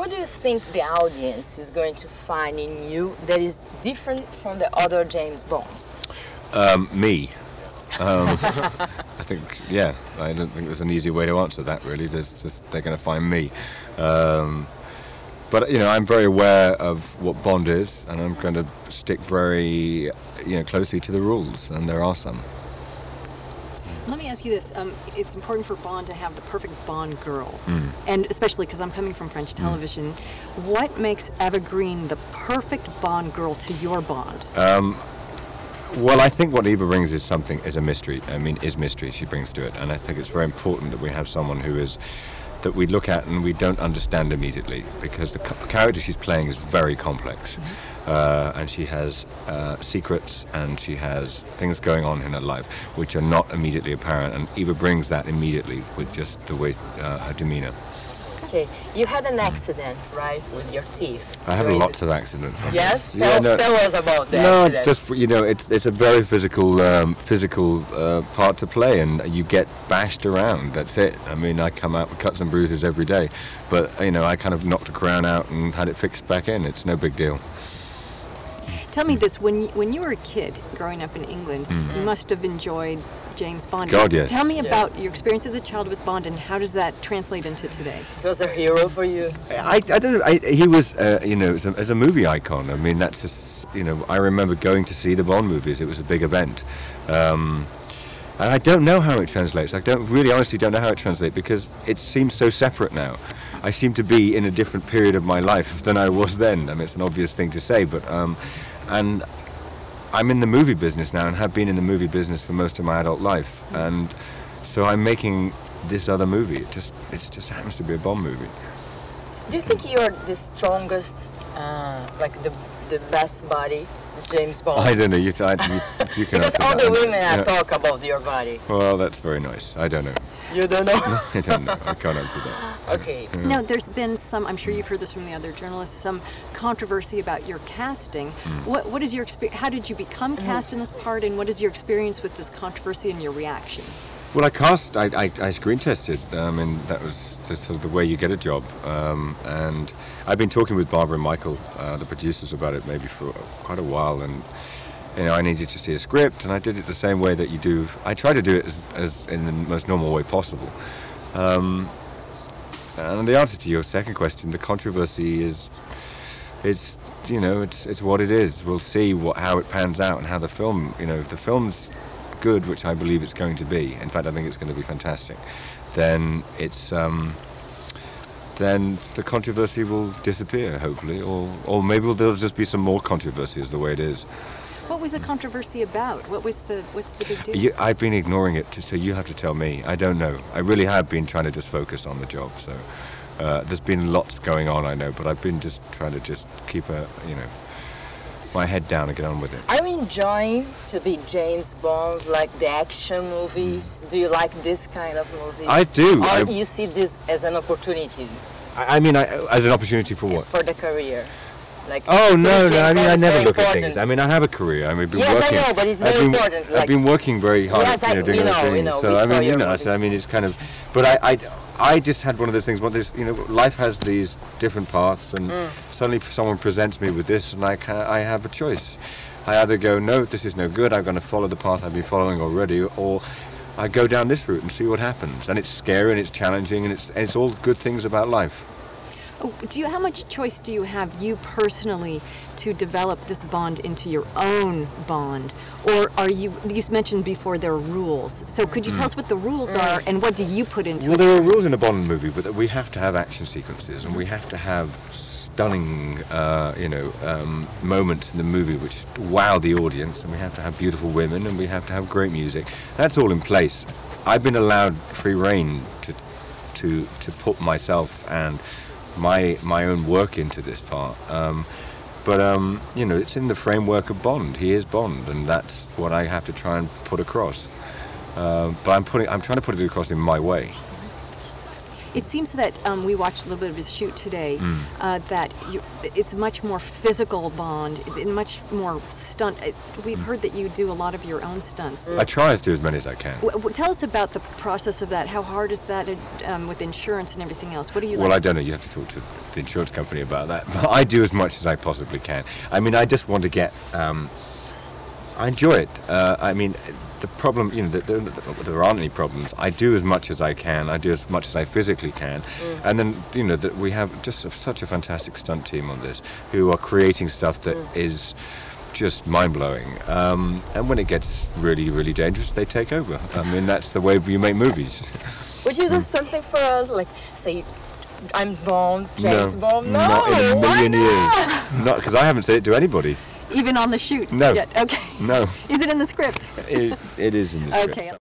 What do you think the audience is going to find in you that is different from the other James Bonds? Me. I think, yeah, I don't think there's an easy way to answer that, really. They're going to find me. But, you know, I'm very aware of what Bond is, and I'm going to stick very, closely to the rules, and there are some. Let me ask you this. It's important for Bond to have the perfect Bond girl, and especially because I'm coming from French television. What makes Eva Green the perfect Bond girl to your Bond? Well, I think what Eva brings is a mystery. Is mystery she brings to it, and I think it's very important that we have someone that we look at and we don't understand immediately, because the character she's playing is very complex, and she has secrets and she has things going on in her life which are not immediately apparent, and Eva brings that immediately with just the way her demeanor. Okay, you had an accident, right, with your teeth? I have lots of accidents. Yes? Tell us about that. No, it's just, it's a very physical part to play, and you get bashed around, that's it. I come out with cuts and bruises every day, but, I kind of knocked a crown out and had it fixed back in. It's no big deal. Tell me this, when you were a kid growing up in England, you must have enjoyed James Bond. God, yes. Tell me about your experience as a child with Bond, and how does that translate into today? He was a hero for you. I don't know. He was, as a movie icon. That's just, I remember going to see the Bond movies. It was a big event. And I don't know how it translates. I honestly don't know how it translates, because it seems so separate now. I seem to be in a different period of my life than I was then. It's an obvious thing to say, but and I'm in the movie business now and have been in the movie business for most of my adult life, and so I'm making this other movie. It just happens to be a Bond movie. Do you think you're the strongest, the best body, James Bond? I don't know. You can because all the women talk about your body. Well, that's very nice. I don't know. You don't know? I don't know. I can't answer that. Okay. Yeah. Now, there's been some, I'm sure you've heard this from the other journalists, some controversy about your casting. What is your experience? How did you become cast in this part, and what is your experience with this controversy and your reaction? Well, I screen tested. That was just sort of the way you get a job. And I've been talking with Barbara and Michael, the producers, about it maybe for quite a while, and I needed to see a script, and I did it the same way that you do. I try to do it as in the most normal way possible. And the answer to your second question, the controversy is, it's what it is. We'll see how it pans out and how the film, if the film's good, which I believe it's going to be. In fact, I think it's going to be fantastic. Then then the controversy will disappear, hopefully, or maybe there'll just be some more controversy, as the way it is. What was the controversy about? What's the big deal? I've been ignoring it, so you have to tell me. I don't know. I really have been trying to just focus on the job. So there's been lots going on, I know, but I've been just trying to keep my head down and get on with it. Are you enjoying to be James Bond, like the action movies? Do you like this kind of movies? I do. Or you see this as an opportunity? As an opportunity for what? For the career. No. I never look at things. I have a career. I've been yes, working. I know, but it's very important. I've been working very hard, yes, doing other things. We know. So it's kind of. But I just had one of those things. Life has these different paths, and suddenly someone presents me with this, and I have a choice. I either go, no, this is no good. I'm going to follow the path I've been following already, or I go down this route and see what happens. And it's scary and it's challenging, and it's all good things about life. How much choice do you have, you personally, to develop this Bond into your own Bond? Or you mentioned before there are rules. So could you tell us what the rules are, and what do you put into it? Well, there are rules in a Bond movie, but we have to have action sequences, and we have to have stunning, moments in the movie which wow the audience, and we have to have beautiful women, and we have to have great music. That's all in place. I've been allowed free rein to put myself and my own work into this part, but it's in the framework of Bond. He is Bond, and that's what I have to try and put across. But I'm trying to put it across in my way. It seems that we watched a little bit of his shoot today. That it's much more physical Bond, much more stunt. We've heard that you do a lot of your own stunts. I try to do as many as I can. Tell us about the process of that. How hard is that with insurance and everything else? What do you? Well, like? I don't know. You have to talk to the insurance company about that. But I do as much as I possibly can. I mean, I just want to get. I enjoy it. I mean, the problem, you know, there aren't any problems. I do as much as I can. I do as much as I physically can. And then, you know, that we have just such a fantastic stunt team on this who are creating stuff that is just mind-blowing. And when it gets really, really dangerous, they take over. I mean, that's the way you make movies. Would you do something for us, like say, I'm Bond, James Bond? No, not in a million why years. Not because I haven't said it to anybody. Even on the shoot? No. Yet? Okay. No. Is it in the script? It is in the script. Okay.